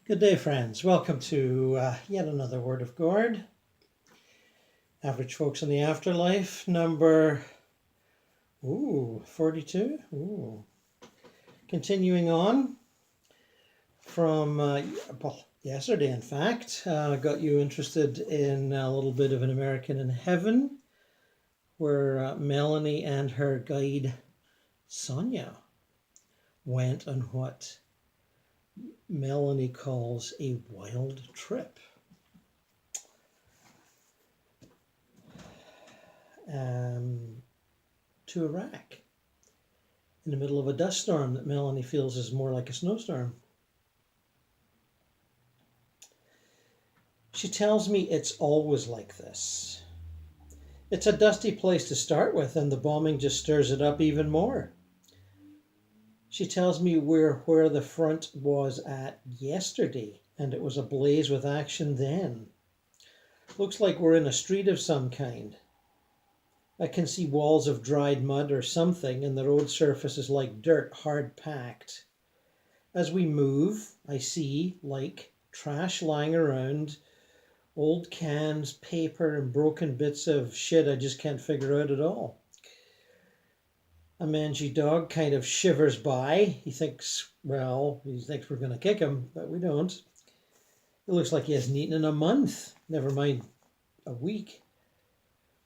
Good day, friends. Welcome to yet another Word of God. Average Folks in the Afterlife, number 42. Continuing on from yesterday, in fact, got you interested in a little bit of An American in Heaven, where Melanie and her guide Sonia went on what Melanie calls a wild trip. To Iraq in the middle of a dust storm that Melanie feels is more like a snowstorm. She tells me it's always like this. It's a dusty place to start with, and the bombing just stirs it up even more. She tells me we're where the front was at yesterday, and it was ablaze with action then. Looks like we're in a street of some kind. I can see walls of dried mud or something, and the road surface is like dirt, hard packed. As we move, I see, like, trash lying around, old cans, paper, and broken bits of shit I just can't figure out at all. A mangy dog kind of shivers by. He thinks we're going to kick him, but we don't. It looks like he hasn't eaten in a month, never mind a week.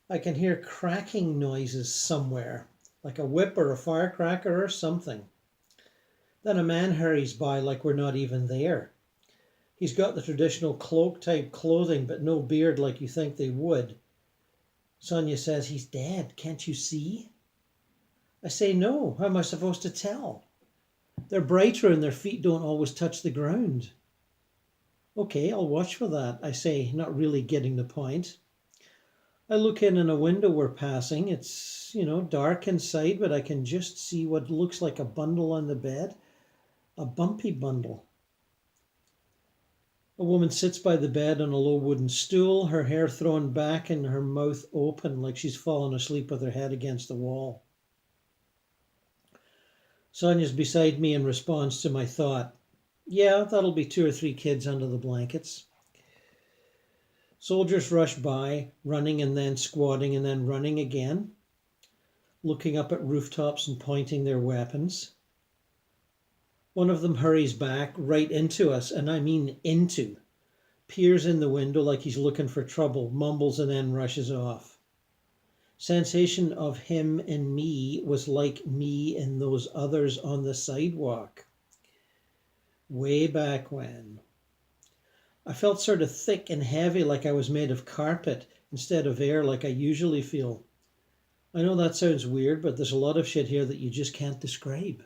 I can hear cracking noises somewhere, like a whip or a firecracker or something. Then a man hurries by like we're not even there. He's got the traditional cloak-type clothing, but no beard like you think they would. Sonia says, "He's dead, can't you see?" I say, "No, how am I supposed to tell? They're brighter and their feet don't always touch the ground." "Okay, I'll watch for that," I say, not really getting the point. I look in a window we're passing. It's, dark inside, but I can just see what looks like a bundle on the bed. A bumpy bundle. A woman sits by the bed on a low wooden stool, her hair thrown back and her mouth open like she's fallen asleep with her head against the wall. Sonia's beside me in response to my thought. "Yeah, that'll be 2 or 3 kids under the blankets." Soldiers rush by, running and then squatting and then running again, looking up at rooftops and pointing their weapons. One of them hurries back right into us, and I mean into. Peers in the window like he's looking for trouble, mumbles and then rushes off. Sensation of him and me was like me and those others on the sidewalk. Way back when. I felt sort of thick and heavy, like I was made of carpet instead of air like I usually feel. I know that sounds weird, but there's a lot of shit here that you just can't describe.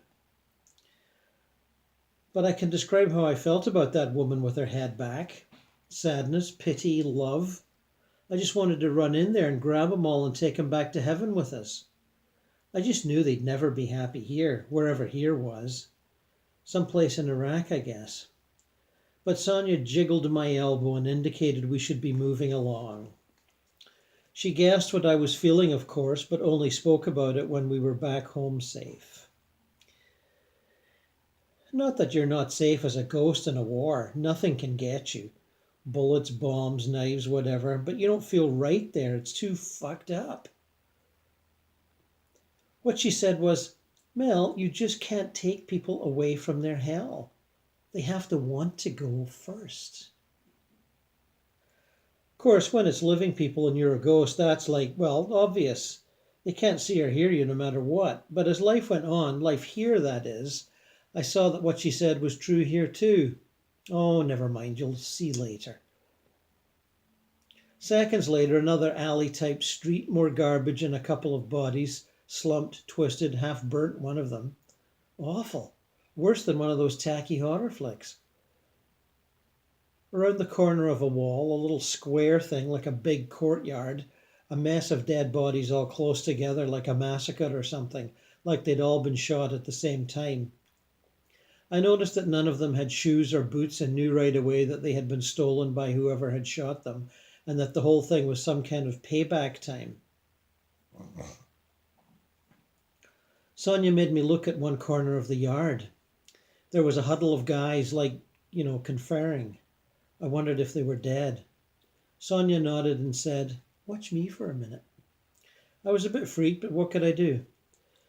But I can describe how I felt about that woman with her head back. Sadness, pity, love. I just wanted to run in there and grab them all and take them back to heaven with us. I just knew they'd never be happy here, wherever here was. Someplace in Iraq, I guess. But Sonia jiggled my elbow and indicated we should be moving along. She guessed what I was feeling, of course, but only spoke about it when we were back home safe. Not that you're not safe as a ghost in a war. Nothing can get you. Bullets, bombs, knives, whatever. But you don't feel right there. It's too fucked up. What she said was, "Mel, you just can't take people away from their hell. They have to want to go first." Of course, when it's living people and you're a ghost, that's obvious. They can't see or hear you no matter what. But as life went on, life here that is, I saw that what she said was true here too. Oh, never mind, you'll see later. Seconds later, another alley-type street, more garbage and a couple of bodies, slumped, twisted, half-burnt, one of them. Awful. Worse than one of those tacky horror flicks. Around the corner of a wall, a little square thing like a big courtyard, a mess of dead bodies all close together like a massacre or something, like they'd all been shot at the same time. I noticed that none of them had shoes or boots and knew right away that they had been stolen by whoever had shot them, and that the whole thing was some kind of payback time. Sonia made me look at one corner of the yard. There was a huddle of guys, like conferring. I wondered if they were dead. Sonia nodded and said, "Watch me for a minute." I was a bit freaked, but what could I do?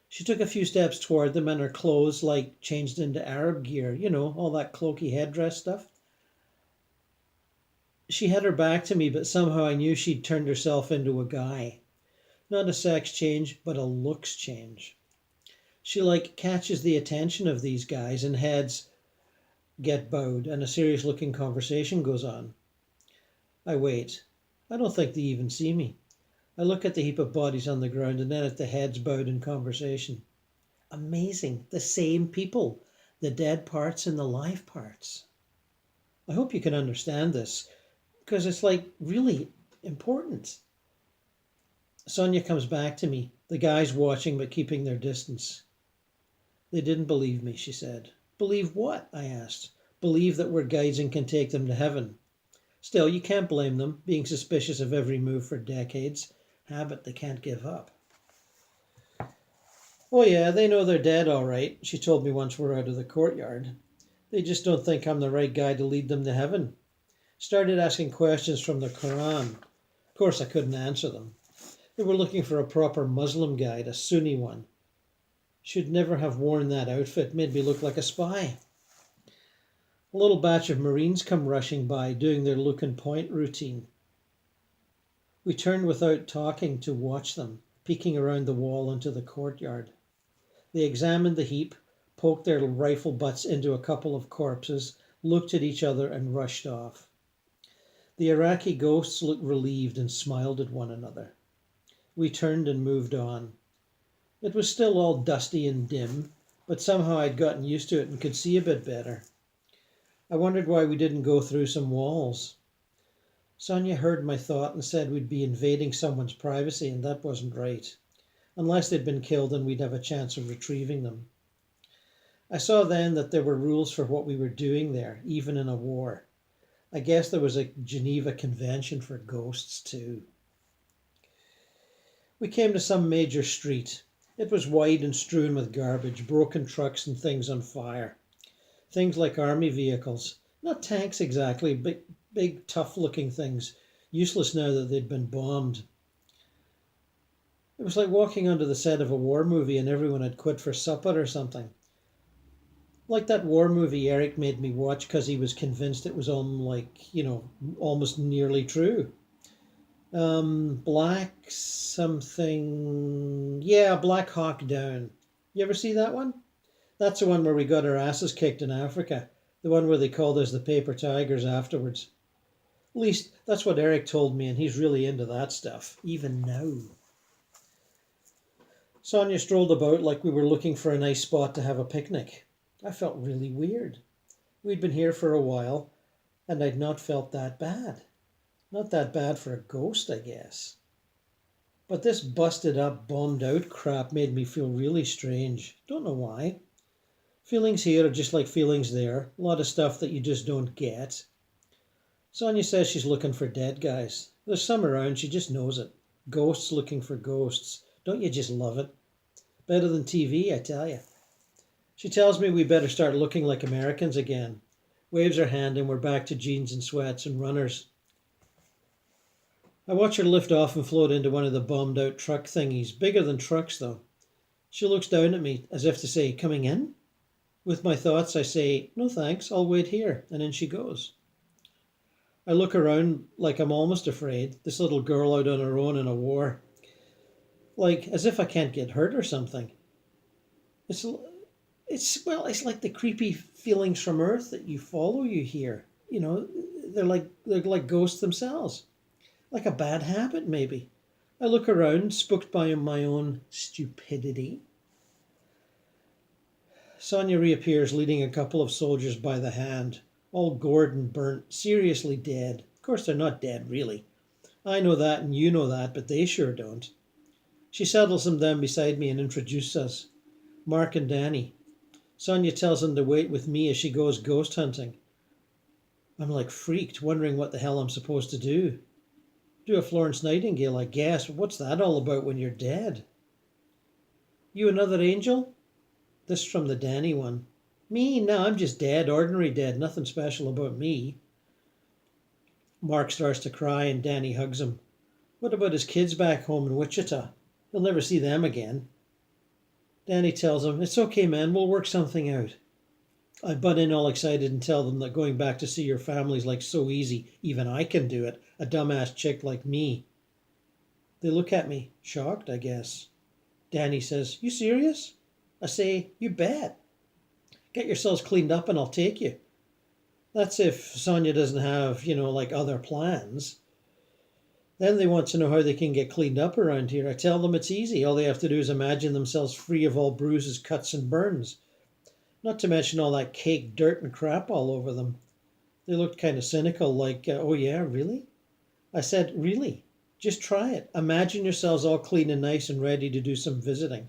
She took a few steps toward them, and her clothes changed into Arab gear, all that cloaky headdress stuff. She had her back to me, but somehow I knew she'd turned herself into a guy. Not a sex change, but a looks change. She catches the attention of these guys, and heads get bowed, and a serious looking conversation goes on. I wait. I don't think they even see me. I look at the heap of bodies on the ground and then at the heads bowed in conversation. Amazing. The same people. The dead parts and the live parts. I hope you can understand this, because it's really important. Sonia comes back to me, the guys watching but keeping their distance. They didn't believe me, she said. Believe what? I asked. Believe that we're guides and can take them to heaven. Still, you can't blame them, being suspicious of every move for decades. Habit they can't give up. Oh yeah, they know they're dead all right, she told me once we're out of the courtyard. They just don't think I'm the right guy to lead them to heaven. Started asking questions from the Quran. Of course, I couldn't answer them. They were looking for a proper Muslim guide, a Sunni one. Should never have worn that outfit, made me look like a spy. A little batch of Marines come rushing by, doing their look and point routine. We turned without talking to watch them, peeking around the wall into the courtyard. They examined the heap, poked their rifle butts into a couple of corpses, looked at each other and rushed off. The Iraqi ghosts looked relieved and smiled at one another. We turned and moved on. It was still all dusty and dim, but somehow I'd gotten used to it and could see a bit better. I wondered why we didn't go through some walls. Sonia heard my thought and said we'd be invading someone's privacy, and that wasn't right. Unless they'd been killed, and we'd have a chance of retrieving them. I saw then that there were rules for what we were doing there, even in a war. I guess there was a Geneva Convention for ghosts too. We came to some major street. It was wide and strewn with garbage, broken trucks and things on fire. Things like army vehicles. Not tanks exactly, but big tough-looking things, useless now that they'd been bombed. It was like walking onto the set of a war movie and everyone had quit for supper or something. Like that war movie Eric made me watch because he was convinced it was almost nearly true. Black something... Yeah, Black Hawk Down. You ever see that one? That's the one where we got our asses kicked in Africa. The one where they called us the paper tigers afterwards. At least, that's what Eric told me, and he's really into that stuff, even now. Sonia strolled about like we were looking for a nice spot to have a picnic. I felt really weird. We'd been here for a while, and I'd not felt that bad. Not that bad for a ghost, I guess. But this busted up, bombed out crap made me feel really strange. Don't know why. Feelings here are just like feelings there. A lot of stuff that you just don't get. Sonia says she's looking for dead guys. There's some around, she just knows it. Ghosts looking for ghosts. Don't you just love it? Better than TV, I tell you. She tells me we better start looking like Americans again. Waves her hand and we're back to jeans and sweats and runners. I watch her lift off and float into one of the bombed out truck thingies. Bigger than trucks though. She looks down at me as if to say, "Coming in?" With my thoughts I say, "No thanks, I'll wait here," and in she goes. I look around like I'm almost afraid, this little girl out on her own in a war. Like, as if I can't get hurt or something. It's like the creepy feelings from Earth that you follow you here. They're like ghosts themselves. Like a bad habit, maybe. I look around, spooked by my own stupidity. Sonia reappears leading a couple of soldiers by the hand, all gored and burnt, seriously dead. Of course, they're not dead, really. I know that and you know that, but they sure don't. She settles them down beside me and introduces us. Mark and Danny. Sonia tells them to wait with me as she goes ghost hunting. I'm like freaked, wondering what the hell I'm supposed to do. Do a Florence Nightingale, I guess, but what's that all about when you're dead? You another angel? This from the Danny one. Me? No, I'm just dead, ordinary dead, nothing special about me. Mark starts to cry and Danny hugs him. What about his kids back home in Wichita? He'll never see them again. Danny tells him, it's okay, man, we'll work something out. I butt in all excited and tell them that going back to see your family's like so easy, even I can do it, a dumbass chick like me. They look at me, shocked, I guess. Danny says, you serious? I say, you bet. Get yourselves cleaned up and I'll take you. That's if Sonia doesn't have, like other plans. Then they want to know how they can get cleaned up around here. I tell them it's easy. All they have to do is imagine themselves free of all bruises, cuts, and burns. Not to mention all that cake, dirt, and crap all over them. They looked kind of cynical, like, oh yeah, really? I said, really? Just try it. Imagine yourselves all clean and nice and ready to do some visiting.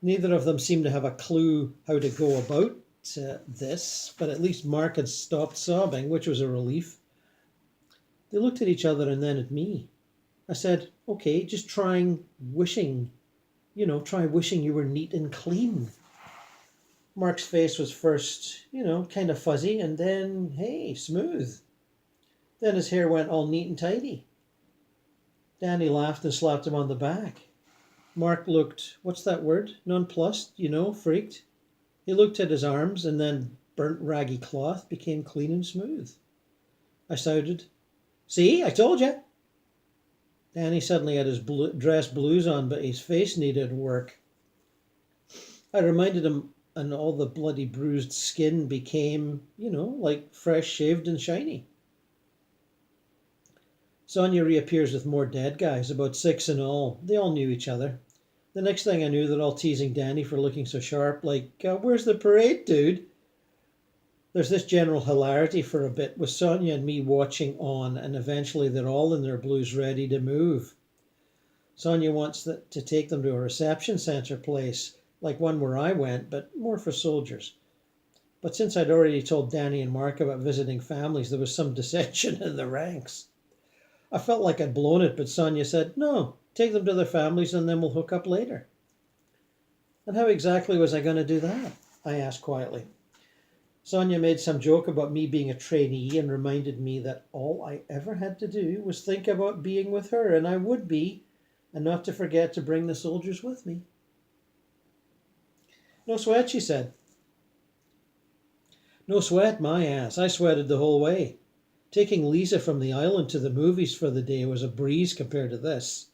Neither of them seemed to have a clue how to go about this, but at least Mark had stopped sobbing, which was a relief. They looked at each other and then at me. I said, okay, just try wishing you were neat and clean. Mark's face was first, kind of fuzzy, and then, hey, smooth. Then his hair went all neat and tidy. Danny laughed and slapped him on the back. Mark looked, what's that word? Nonplussed, freaked. He looked at his arms, and then burnt raggy cloth became clean and smooth. I shouted, see, I told you. Danny suddenly had his dress blues on, but his face needed work. I reminded him, and all the bloody bruised skin became, like fresh shaved and shiny. Sonia reappears with more dead guys, about 6 in all. They all knew each other. The next thing I knew, they're all teasing Danny for looking so sharp, like, where's the parade, dude? There's this general hilarity for a bit, with Sonia and me watching on, and eventually they're all in their blues ready to move. Sonia wants to take them to a reception centre place, like one where I went, but more for soldiers. But since I'd already told Danny and Mark about visiting families, there was some dissension in the ranks. I felt like I'd blown it, but Sonia said, no, take them to their families and then we'll hook up later. And how exactly was I going to do that? I asked quietly. Sonia made some joke about me being a trainee and reminded me that all I ever had to do was think about being with her, and I would be, and not to forget to bring the soldiers with me. No sweat, she said. No sweat, my ass. I sweated the whole way. Taking Lisa from the island to the movies for the day was a breeze compared to this.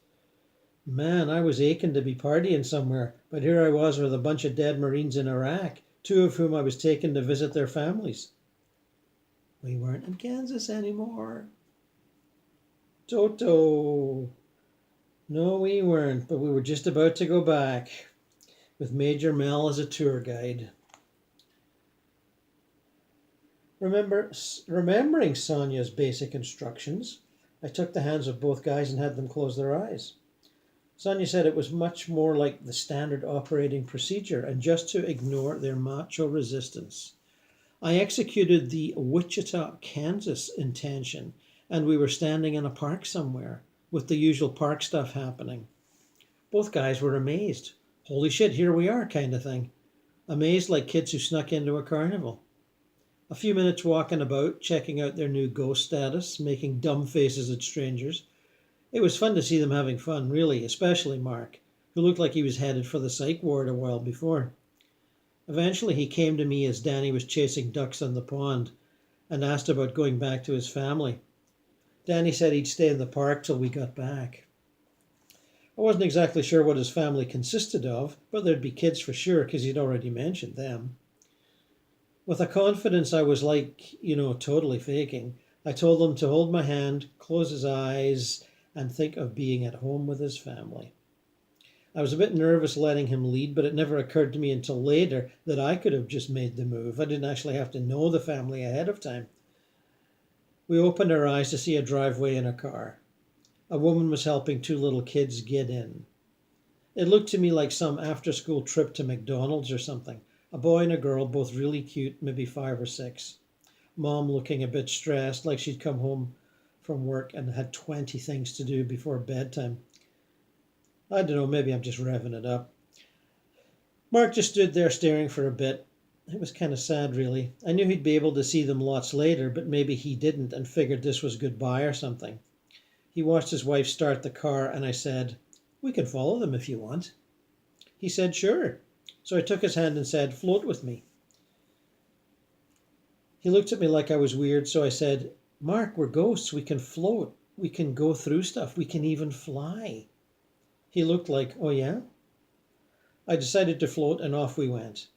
Man, I was aching to be partying somewhere, but here I was with a bunch of dead Marines in Iraq, 2 of whom I was taking to visit their families. We weren't in Kansas anymore. Toto. No, we weren't, but we were just about to go back, with Major Mel as a tour guide. Remembering Sonia's basic instructions, I took the hands of both guys and had them close their eyes. Sonia said it was much more like the standard operating procedure and just to ignore their macho resistance. I executed the Wichita, Kansas intention, and we were standing in a park somewhere with the usual park stuff happening. Both guys were amazed. Holy shit, here we are, kind of thing. Amazed like kids who snuck into a carnival. A few minutes walking about, checking out their new ghost status, making dumb faces at strangers. It was fun to see them having fun, really, especially Mark, who looked like he was headed for the psych ward a while before. Eventually he came to me as Danny was chasing ducks on the pond and asked about going back to his family. Danny said he'd stay in the park till we got back. I wasn't exactly sure what his family consisted of, but there'd be kids for sure because he'd already mentioned them. With a confidence I was like, totally faking, I told him to hold my hand, close his eyes, and think of being at home with his family. I was a bit nervous letting him lead, but it never occurred to me until later that I could have just made the move. I didn't actually have to know the family ahead of time. We opened our eyes to see a driveway and a car. A woman was helping 2 little kids get in. It looked to me like some after-school trip to McDonald's or something. A boy and a girl, both really cute, maybe 5 or 6. Mom looking a bit stressed, like she'd come home from work and had 20 things to do before bedtime. I don't know, maybe I'm just revving it up. Mark just stood there staring for a bit. It was kind of sad, really. I knew he'd be able to see them lots later, but maybe he didn't and figured this was goodbye or something. He watched his wife start the car, and I said, "We can follow them if you want." He said, "Sure." So I took his hand and said, "Float with me." He looked at me like I was weird, so I said, "Mark, we're ghosts. We can float. We can go through stuff. We can even fly." He looked like, "Oh, yeah?" I decided to float, and off we went.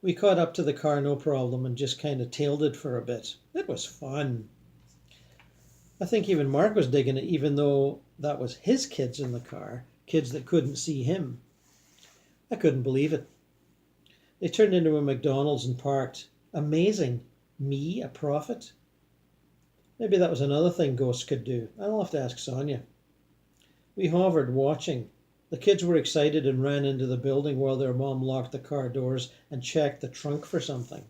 We caught up to the car no problem and just kind of tailed it for a bit. It was fun. I think even Mark was digging it, even though that was his kids in the car, kids that couldn't see him. I couldn't believe it. They turned into a McDonald's and parked. Amazing. Me, a prophet? Maybe that was another thing ghosts could do. I'll have to ask Sonia. We hovered, watching. The kids were excited and ran into the building while their mom locked the car doors and checked the trunk for something.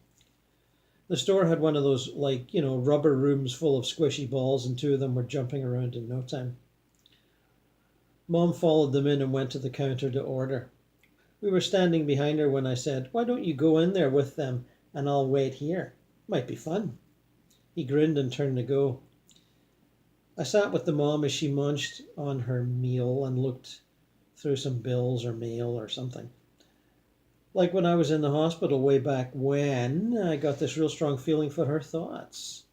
The store had one of those, rubber rooms full of squishy balls, and two of them were jumping around in no time. Mom followed them in and went to the counter to order. We were standing behind her when I said, "Why don't you go in there with them and I'll wait here? Might be fun." He grinned and turned to go. I sat with the mom as she munched on her meal and looked through some bills or mail or something. Like when I was in the hospital way back when, I got this real strong feeling for her thoughts.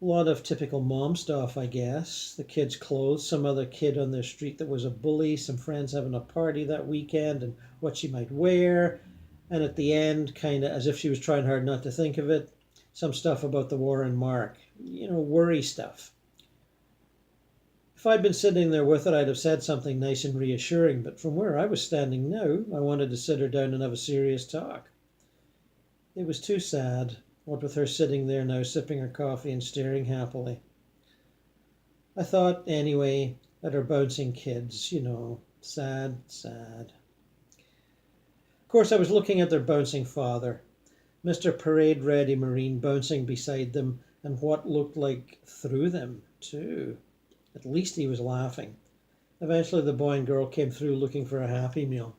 A lot of typical mom stuff, I guess. The kids' clothes, some other kid on the street that was a bully, some friends having a party that weekend and what she might wear. And at the end, kind of as if she was trying hard not to think of it, some stuff about the war and Mark. Worry stuff. If I'd been sitting there with her, I'd have said something nice and reassuring, but from where I was standing now, I wanted to sit her down and have a serious talk. It was too sad, what with her sitting there now, sipping her coffee and staring happily. I thought, anyway, at her bouncing kids, sad, sad. Of course, I was looking at their bouncing father, Mr. Parade-ready Marine, bouncing beside them, and what looked like through them, too. At least he was laughing. Eventually the boy and girl came through looking for a Happy Meal.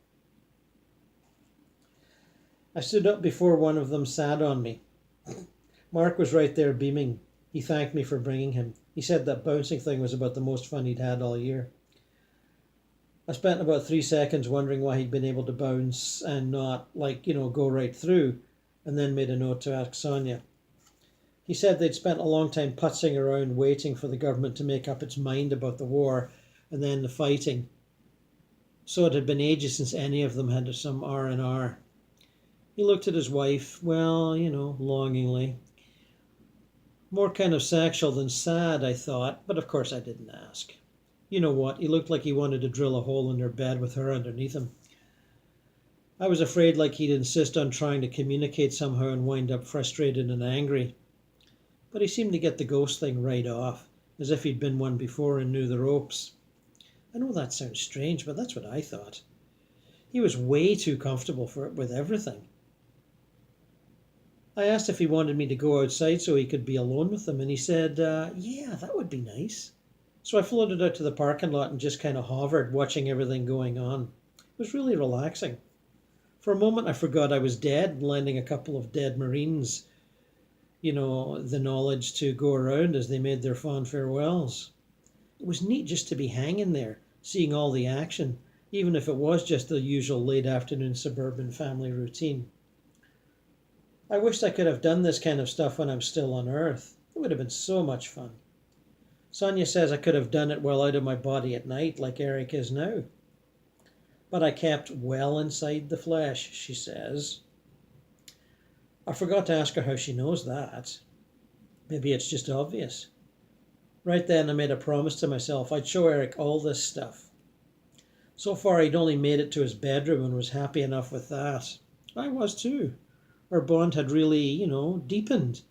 I stood up before one of them sat on me. Mark was right there beaming. He thanked me for bringing him. He said that bouncing thing was about the most fun he'd had all year. I spent about 3 seconds wondering why he'd been able to bounce and not, go right through, and then made a note to ask Sonia. He said they'd spent a long time putzing around waiting for the government to make up its mind about the war and then the fighting. So it had been ages since any of them had some R&R. He looked at his wife, longingly. More kind of sexual than sad, I thought, but of course I didn't ask. You know what, he looked like he wanted to drill a hole in their bed with her underneath him. I was afraid he'd insist on trying to communicate somehow and wind up frustrated and angry. But he seemed to get the ghost thing right off, as if he'd been one before and knew the ropes. I know that sounds strange, but that's what I thought. He was way too comfortable for it with everything. I asked if he wanted me to go outside so he could be alone with them, and he said, yeah, that would be nice. So I floated out to the parking lot and just kind of hovered, watching everything going on. It was really relaxing. For a moment I forgot I was dead and lending a couple of dead Marines the knowledge to go around as they made their fond farewells. It was neat just to be hanging there, seeing all the action, even if it was just the usual late afternoon suburban family routine. I wished I could have done this kind of stuff when I'm still on Earth. It would have been so much fun. Sonia says I could have done it well out of my body at night, like Eric is now. But I kept well inside the flesh, she says. I forgot to ask her how she knows that. Maybe it's just obvious. Right then I made a promise to myself I'd show Eric all this stuff. So far he'd only made it to his bedroom and was happy enough with that. I was too. Our bond had really, deepened.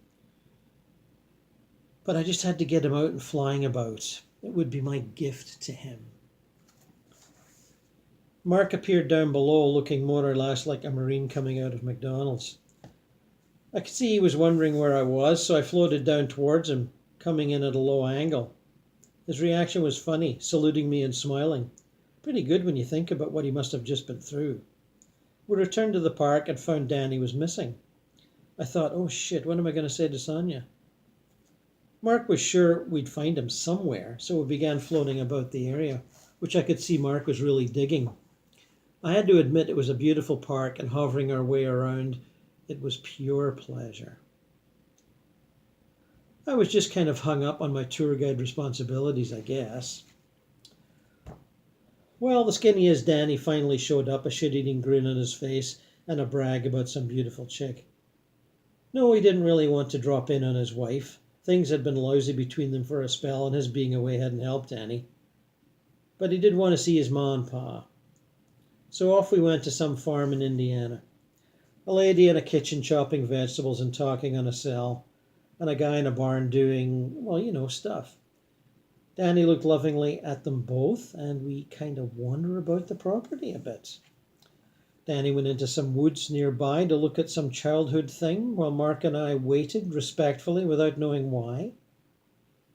But I just had to get him out and flying about. It would be my gift to him. Mark appeared down below, looking more or less like a Marine coming out of McDonald's. I could see he was wondering where I was, so I floated down towards him, coming in at a low angle. His reaction was funny, saluting me and smiling. Pretty good when you think about what he must have just been through. We returned to the park and found Danny was missing. I thought, oh shit, what am I going to say to Sonia? Mark was sure we'd find him somewhere, so we began floating about the area, which I could see Mark was really digging. I had to admit it was a beautiful park, and hovering our way around, it was pure pleasure. I was just kind of hung up on my tour guide responsibilities, I guess. Well, the skinny as Danny finally showed up, a shit-eating grin on his face and a brag about some beautiful chick. No, he didn't really want to drop in on his wife. Things had been lousy between them for a spell, and his being away hadn't helped any. But he did want to see his ma and pa. So off we went to some farm in Indiana. A lady in a kitchen chopping vegetables and talking on a cell, and a guy in a barn doing, well, you know, stuff. Danny looked lovingly at them both, and we kind of wonder about the property a bit. Danny went into some woods nearby to look at some childhood thing, while Mark and I waited respectfully without knowing why.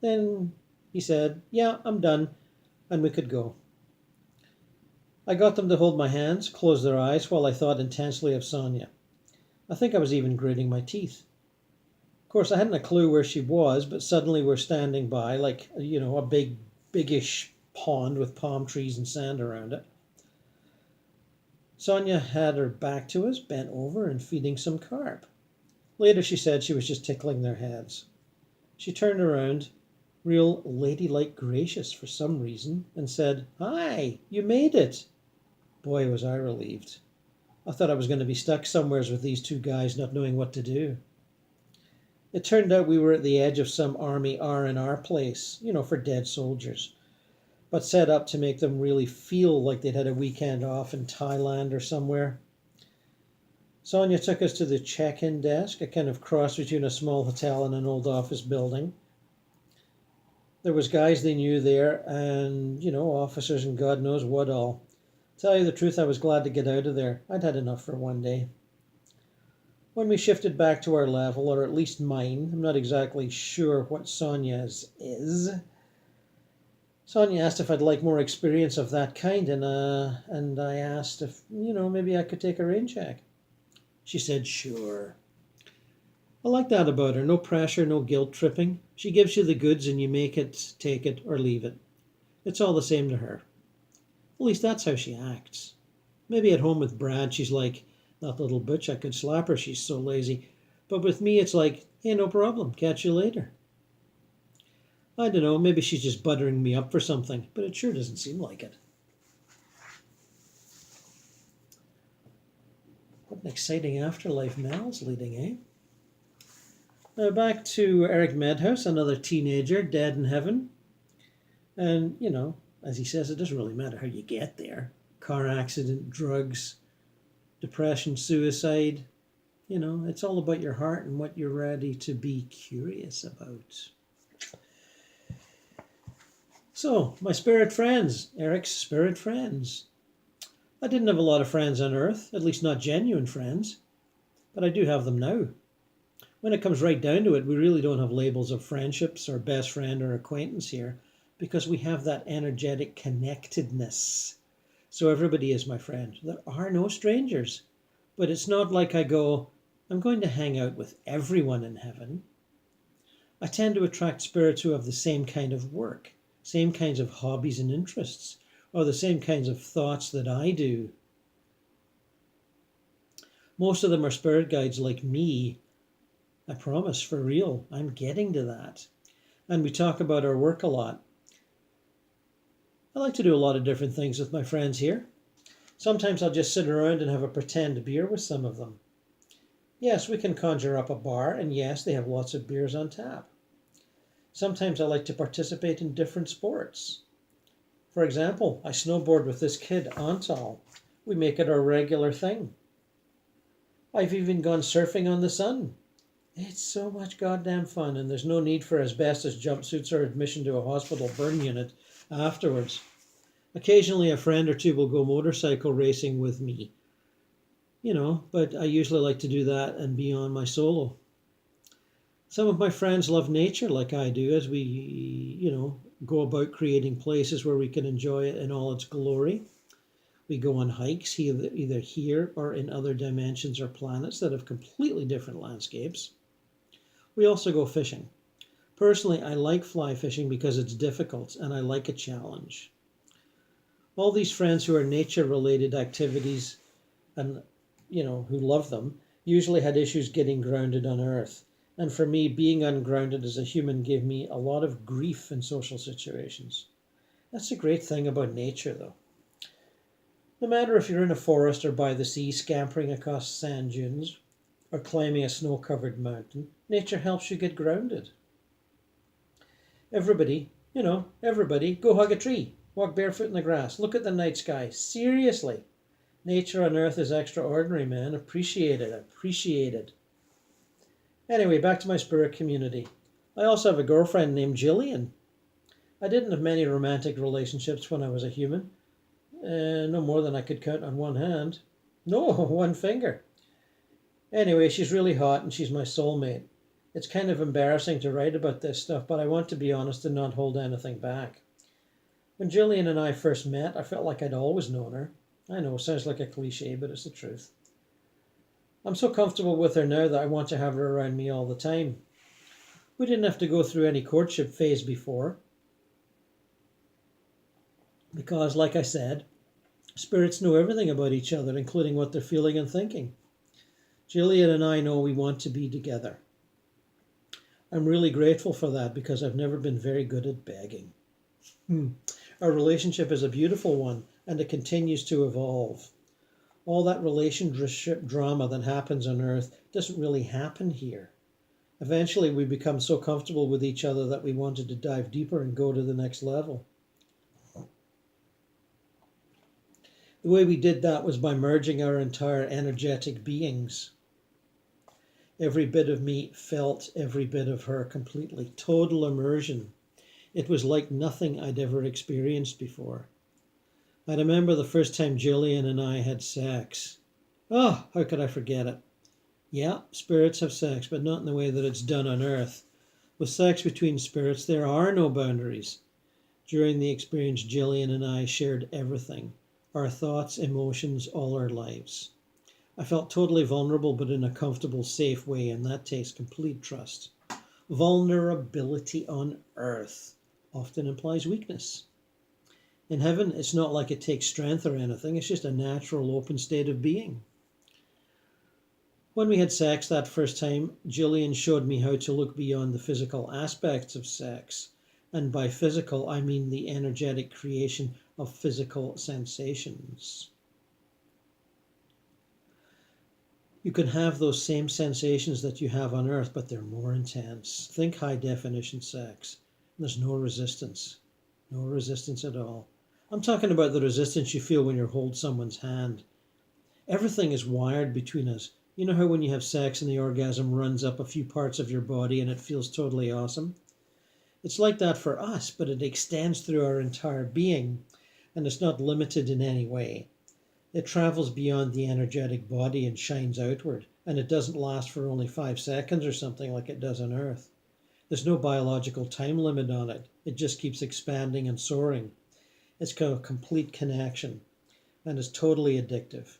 Then he said, yeah, I'm done, and we could go. I got them to hold my hands, close their eyes, while I thought intensely of Sonia. I think I was even grating my teeth. Of course, I hadn't a clue where she was, but suddenly we're standing by, like, you know, a biggish pond with palm trees and sand around it. Sonia had her back to us, bent over and feeding some carp. Later she said she was just tickling their heads. She turned around, real ladylike gracious for some reason, and said, "Hi, you made it." Boy, was I relieved. I thought I was going to be stuck somewheres with these two guys not knowing what to do. It turned out we were at the edge of some army R&R place, you know, for dead soldiers, but set up to make them really feel like they'd had a weekend off in Thailand or somewhere. Sonia took us to the check-in desk, a kind of cross between a small hotel and an old office building. There was guys they knew there and, you know, officers and God knows what all. Tell you the truth, I was glad to get out of there. I'd had enough for one day. When we shifted back to our level, or at least mine, I'm not exactly sure what Sonia's is. Sonia asked if I'd like more experience of that kind, and I asked if, you know, maybe I could take a rain check. She said, sure. I like that about her. No pressure, no guilt tripping. She gives you the goods and you make it, take it, or leave it. It's all the same to her. At least that's how she acts. Maybe at home with Brad, she's like, that little bitch, I could slap her, she's so lazy. But with me, it's like, hey, no problem, catch you later. I don't know, maybe she's just buttering me up for something, but it sure doesn't seem like it. What an exciting afterlife Mel's leading, eh? Now back to Eric Medhouse, another teenager, dead in heaven. And, you know, as he says, it doesn't really matter how you get there. Car accident, drugs, depression, suicide. You know, it's all about your heart and what you're ready to be curious about. So, my spirit friends, Eric's spirit friends. I didn't have a lot of friends on Earth, at least not genuine friends, but I do have them now. When it comes right down to it, we really don't have labels of friendships or best friend or acquaintance here, because we have that energetic connectedness. So everybody is my friend. There are no strangers, but it's not like I go, I'm going to hang out with everyone in heaven. I tend to attract spirits who have the same kind of work, same kinds of hobbies and interests, or the same kinds of thoughts that I do. Most of them are spirit guides like me. I promise, for real, I'm getting to that. And we talk about our work a lot. I like to do a lot of different things with my friends here. Sometimes I'll just sit around and have a pretend beer with some of them. Yes, we can conjure up a bar, and yes, they have lots of beers on tap. Sometimes I like to participate in different sports. For example, I snowboard with this kid, Antal. We make it our regular thing. I've even gone surfing on the sun. It's so much goddamn fun, and there's no need for asbestos jumpsuits or admission to a hospital burn unit afterwards. Occasionally a friend or two will go motorcycle racing with me. You know, but I usually like to do that and be on my solo. Some of my friends love nature like I do, as we, you know, go about creating places where we can enjoy it in all its glory. We go on hikes either here or in other dimensions or planets that have completely different landscapes. We also go fishing. Personally, I like fly fishing because it's difficult and I like a challenge. All these friends who are nature-related activities and who love them usually had issues getting grounded on Earth. And for me, being ungrounded as a human gave me a lot of grief in social situations. That's the great thing about nature, though. No matter if you're in a forest or by the sea, scampering across sand dunes, or climbing a snow-covered mountain, nature helps you get grounded. Everybody, go hug a tree, walk barefoot in the grass, look at the night sky. Seriously, nature on Earth is extraordinary, man. Appreciate it. Anyway, back to my spirit community. I also have a girlfriend named Jillian. I didn't have many romantic relationships when I was a human. No more than I could count on one hand. No, one finger. Anyway, she's really hot and she's my soulmate. It's kind of embarrassing to write about this stuff, but I want to be honest and not hold anything back. When Jillian and I first met, I felt like I'd always known her. I know, sounds like a cliche, but it's the truth. I'm so comfortable with her now that I want to have her around me all the time. We didn't have to go through any courtship phase before, because, like I said, spirits know everything about each other, including what they're feeling and thinking. Jillian and I know we want to be together. I'm really grateful for that because I've never been very good at begging. Our relationship is a beautiful one and it continues to evolve. All that relationship drama that happens on Earth doesn't really happen here. Eventually we become so comfortable with each other that we wanted to dive deeper and go to the next level. The way we did that was by merging our entire energetic beings. Every bit of me felt every bit of her completely. Total immersion. It was like nothing I'd ever experienced before. I remember the first time Jillian and I had sex. Oh, how could I forget it? Yeah, spirits have sex, but not in the way that it's done on Earth. With sex between spirits, there are no boundaries. During the experience, Jillian and I shared everything. Our thoughts, emotions, all our lives. I felt totally vulnerable, but in a comfortable, safe way, and that takes complete trust. Vulnerability on Earth often implies weakness. In heaven, it's not like it takes strength or anything. It's just a natural, open state of being. When we had sex that first time, Jillian showed me how to look beyond the physical aspects of sex. And by physical, I mean the energetic creation of physical sensations. You can have those same sensations that you have on Earth, but they're more intense. Think high definition sex. There's no resistance. No resistance at all. I'm talking about the resistance you feel when you hold someone's hand. Everything is wired between us. You know how when you have sex and the orgasm runs up a few parts of your body and it feels totally awesome? It's like that for us, but it extends through our entire being, and it's not limited in any way. It travels beyond the energetic body and shines outward, and it doesn't last for only 5 seconds or something like it does on Earth. There's no biological time limit on it. It just keeps expanding and soaring. It's got a complete connection, and it's totally addictive.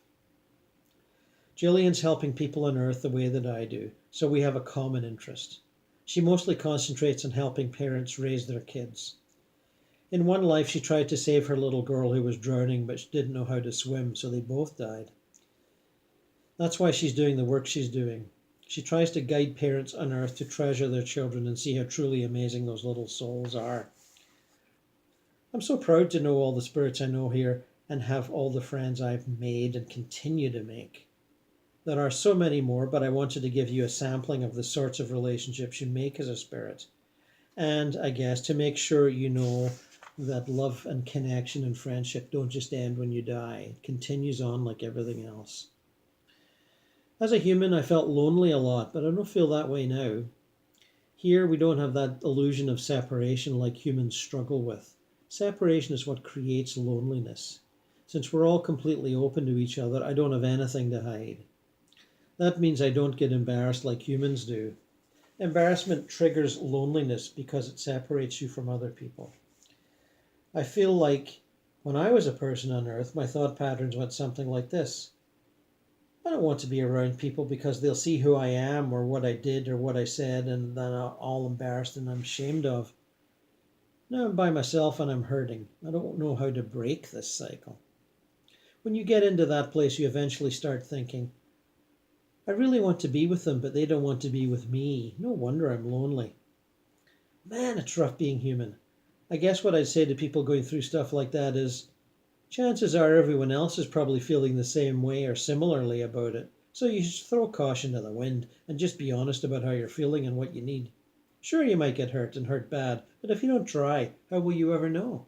Jillian's helping people on Earth the way that I do, so we have a common interest. She mostly concentrates on helping parents raise their kids. In one life, she tried to save her little girl who was drowning, but she didn't know how to swim, so they both died. That's why she's doing the work she's doing. She tries to guide parents on Earth to treasure their children and see how truly amazing those little souls are. I'm so proud to know all the spirits I know here and have all the friends I've made and continue to make. There are so many more, but I wanted to give you a sampling of the sorts of relationships you make as a spirit. And I guess to make sure you know that love and connection and friendship don't just end when you die. It continues on like everything else. As a human, I felt lonely a lot, but I don't feel that way now. Here, we don't have that illusion of separation like humans struggle with. Separation is what creates loneliness. Since we're all completely open to each other, I don't have anything to hide. That means I don't get embarrassed like humans do. Embarrassment triggers loneliness because it separates you from other people. I feel like When I was a person on Earth, my thought patterns went something like this. I don't want to be around people because they'll see who I am or what I did or what I said, and then I'm all embarrassed and I'm ashamed of. Now I'm by myself and I'm hurting. I don't know how to break this cycle. When you get into that place, you eventually start thinking, I really want to be with them, but they don't want to be with me. No wonder I'm lonely. Man, it's rough being human. I guess what I'd say to people going through stuff like that is, chances are everyone else is probably feeling the same way or similarly about it. So you should throw caution to the wind and just be honest about how you're feeling and what you need. Sure, you might get hurt and hurt bad, but if you don't try, how will you ever know?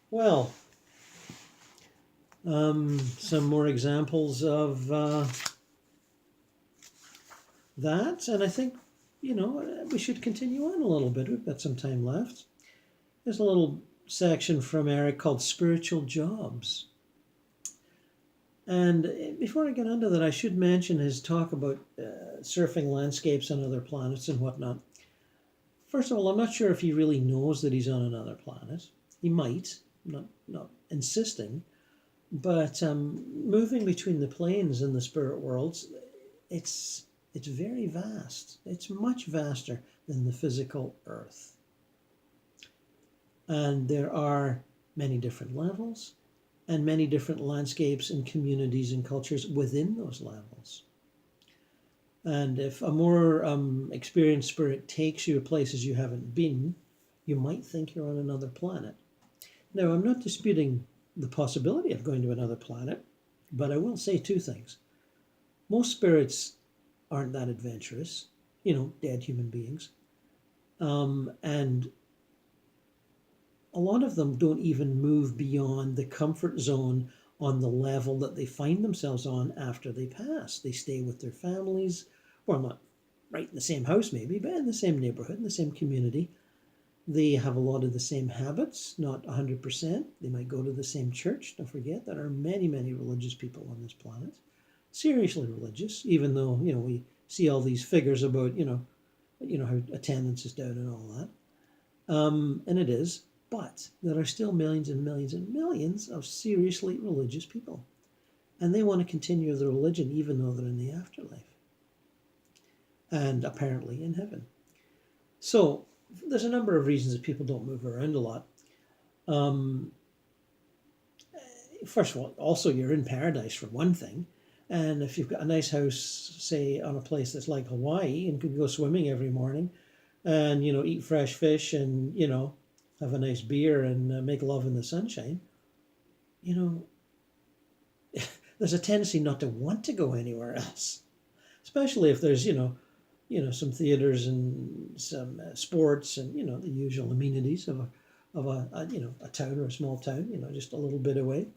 Well, some more examples of that, and I think, we should continue on a little bit. We've got some time left. There's a little section from Eric called Spiritual Jobs. And before I get into that, I should mention his talk about surfing landscapes on other planets and whatnot. First of all, I'm not sure if he really knows that he's on another planet. He might, not insisting, but moving between the planes in the spirit worlds, it's very vast. It's much vaster than the physical Earth. And there are many different levels and many different landscapes and communities and cultures within those levels. And if a more experienced spirit takes you to places you haven't been, you might think you're on another planet. Now, I'm not disputing the possibility of going to another planet, but I will say two things. Most spirits aren't that adventurous, dead human beings. And a lot of them don't even move beyond the comfort zone on the level that they find themselves on after they pass. They stay with their families, well, not right in the same house maybe, but in the same neighborhood, in the same community. They have a lot of the same habits, not 100%. They might go to the same church. Don't forget, there are many, many religious people on this planet. Seriously religious, even though, we see all these figures about, how attendance is down and all that. And it is. But there are still millions and millions and millions of seriously religious people. And they want to continue their religion even though they're in the afterlife. And apparently in heaven. So there's a number of reasons that people don't move around a lot. First of all, also you're in paradise for one thing. And if you've got a nice house, say, on a place that's like Hawaii and could go swimming every morning and, eat fresh fish and, have a nice beer and make love in the sunshine, there's a tendency not to want to go anywhere else, especially if there's, some theaters and some sports and, the usual amenities of a town or a small town, just a little bit away.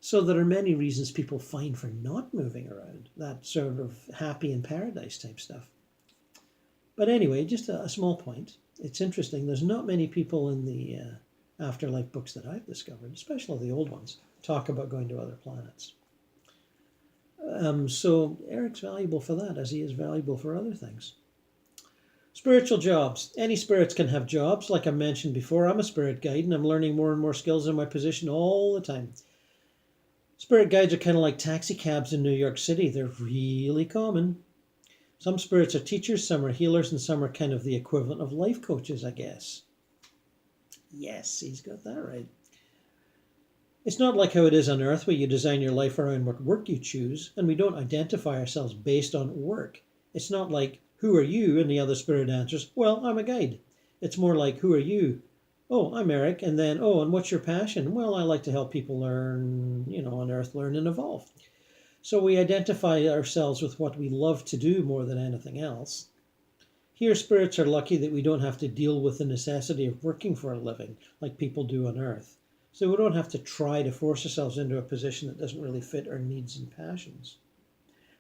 So there are many reasons people find for not moving around, that sort of happy in paradise type stuff. But anyway, just a small point. It's interesting. There's not many people in the afterlife books that I've discovered, especially the old ones, talk about going to other planets. So Eric's valuable for that, as he is valuable for other things. Spiritual jobs. Any spirits can have jobs. Like I mentioned before, I'm a spirit guide and I'm learning more and more skills in my position all the time. Spirit guides are kind of like taxi cabs in New York City. They're really common. Some spirits are teachers, some are healers, and some are kind of the equivalent of life coaches, I guess. Yes, he's got that right. It's not like how it is on Earth, where you design your life around what work you choose, and we don't identify ourselves based on work. It's not like, who are you? And the other spirit answers, well, I'm a guide. It's more like, who are you? Oh, I'm Eric. And then, oh, and what's your passion? Well, I like to help people learn, on Earth, learn and evolve. So we identify ourselves with what we love to do more than anything else. Here, spirits are lucky that we don't have to deal with the necessity of working for a living like people do on Earth. So we don't have to try to force ourselves into a position that doesn't really fit our needs and passions.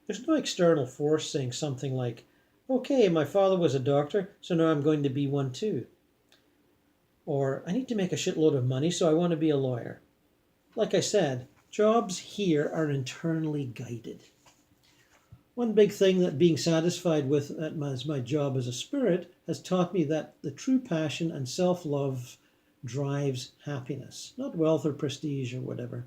There's no external force saying something like, okay, my father was a doctor, so now I'm going to be one too. Or, I need to make a shitload of money, so I want to be a lawyer. Like I said, jobs here are internally guided. One big thing that being satisfied with at my job as a spirit has taught me that the true passion and self-love drives happiness, not wealth or prestige or whatever.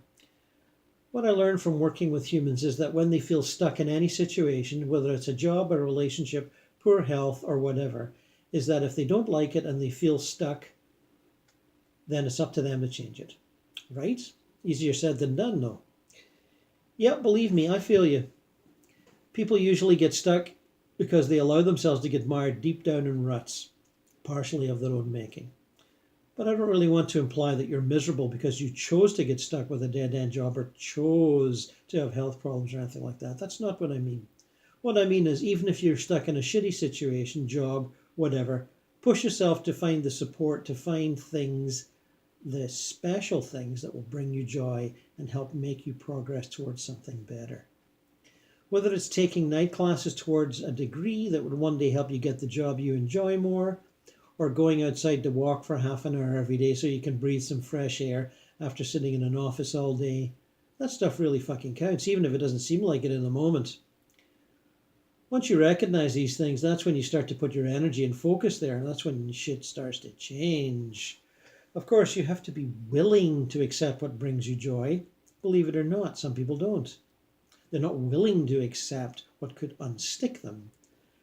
What I learned from working with humans is that when they feel stuck in any situation, whether it's a job, a relationship, poor health, or whatever, is that if they don't like it and they feel stuck, then it's up to them to change it. Right? Easier said than done, though. Yeah, believe me, I feel you. People usually get stuck because they allow themselves to get mired deep down in ruts, partially of their own making. But I don't really want to imply that you're miserable because you chose to get stuck with a dead-end job or chose to have health problems or anything like that. That's not what I mean. What I mean is, even if you're stuck in a shitty situation, job, whatever, push yourself to find the support, to find things, the special things that will bring you joy and help make you progress towards something better. Whether it's taking night classes towards a degree that would one day help you get the job you enjoy more, or going outside to walk for half an hour every day so you can breathe some fresh air after sitting in an office all day, that stuff really fucking counts, even if it doesn't seem like it in the moment. Once you recognize these things, that's when you start to put your energy and focus there, and that's when shit starts to change. Of course, you have to be willing to accept what brings you joy. Believe it or not, some people don't. They're not willing to accept what could unstick them.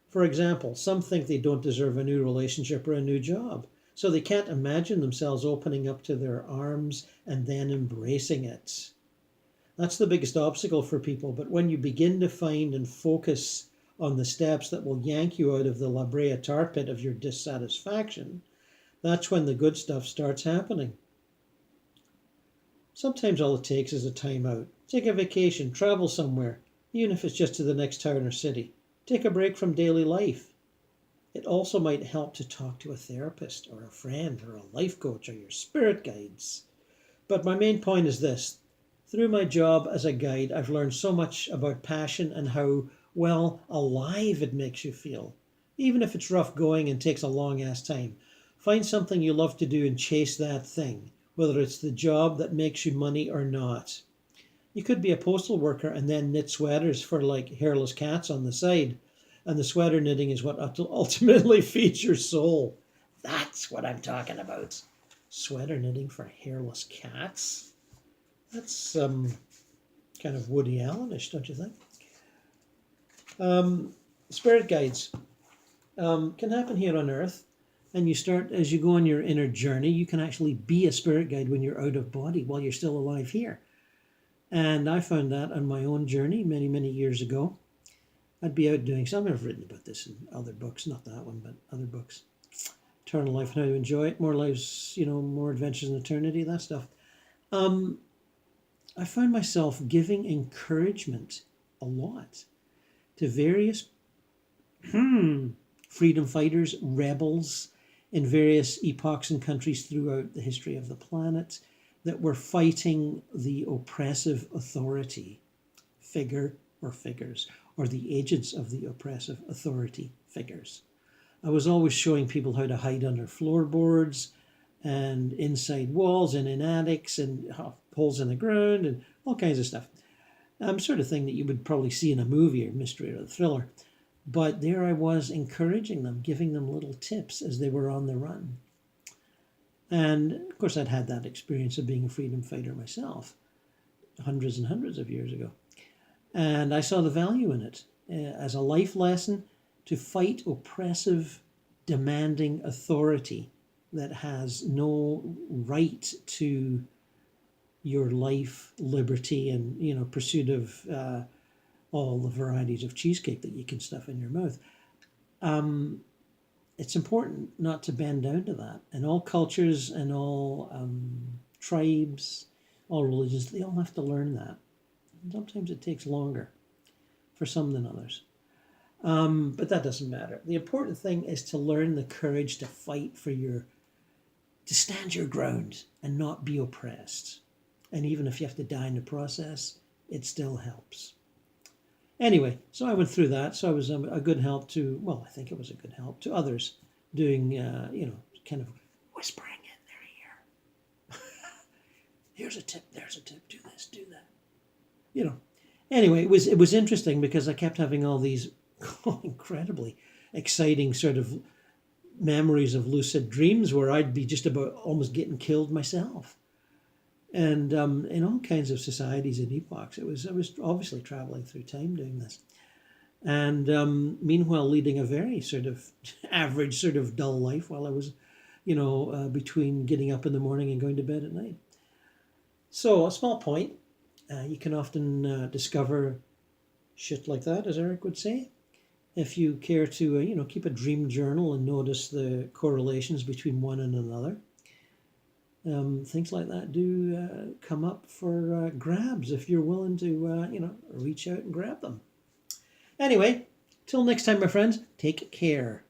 For example, some think they don't deserve a new relationship or a new job, so they can't imagine themselves opening up to their arms and then embracing it. That's the biggest obstacle for people, but when you begin to find and focus on the steps that will yank you out of the La Brea tar pit of your dissatisfaction, that's when the good stuff starts happening. Sometimes all it takes is a time out. Take a vacation, travel somewhere, even if it's just to the next town or city. Take a break from daily life. It also might help to talk to a therapist or a friend or a life coach or your spirit guides. But my main point is this. Through my job as a guide, I've learned so much about passion and how, well, alive it makes you feel. Even if it's rough going and takes a long ass time. Find something you love to do and chase that thing, whether it's the job that makes you money or not. You could be a postal worker and then knit sweaters for like hairless cats on the side. And the sweater knitting is what ultimately feeds your soul. That's what I'm talking about. Sweater knitting for hairless cats? That's kind of Woody Allen-ish, don't you think? Spirit guides can happen here on Earth. And you start, as you go on your inner journey, you can actually be a spirit guide when you're out of body while you're still alive here. And I found that on my own journey many, many years ago. I'd be out doing something. I've written about this in other books, not that one, but other books. Eternal life and how to enjoy it, more lives, more adventures in eternity, that stuff. I found myself giving encouragement a lot to various freedom fighters, rebels in various epochs and countries throughout the history of the planet that were fighting the oppressive authority figure or figures, or the agents of the oppressive authority figures. I was always showing people how to hide under floorboards and inside walls and in attics and holes in the ground and all kinds of stuff. Sort of thing that you would probably see in a movie or mystery or thriller. But there I was encouraging them, giving them little tips as they were on the run. And of course, I'd had that experience of being a freedom fighter myself, hundreds and hundreds of years ago. And I saw the value in it as a life lesson to fight oppressive, demanding authority that has no right to your life, liberty, and pursuit of all the varieties of cheesecake that you can stuff in your mouth. It's important not to bend down to that. And all cultures and all tribes, all religions, they all have to learn that. And sometimes it takes longer for some than others. But that doesn't matter. The important thing is to learn the courage to fight to stand your ground and not be oppressed. And even if you have to die in the process, it still helps. Anyway, so I went through that. So I was a good help I think it was a good help to others doing, kind of whispering in their ear. Here's a tip, there's a tip, do this, do that. Anyway, it was interesting because I kept having all these incredibly exciting sort of memories of lucid dreams where I'd be just about almost getting killed myself. And in all kinds of societies and epochs, I was obviously traveling through time doing this, and meanwhile leading a very sort of average, sort of dull life while I was, between getting up in the morning and going to bed at night. So a small point, you can often discover shit like that, as Eric would say. If you care to, keep a dream journal and notice the correlations between one and another, things like that do come up for grabs if you're willing to, reach out and grab them. Anyway, till next time, my friends, take care.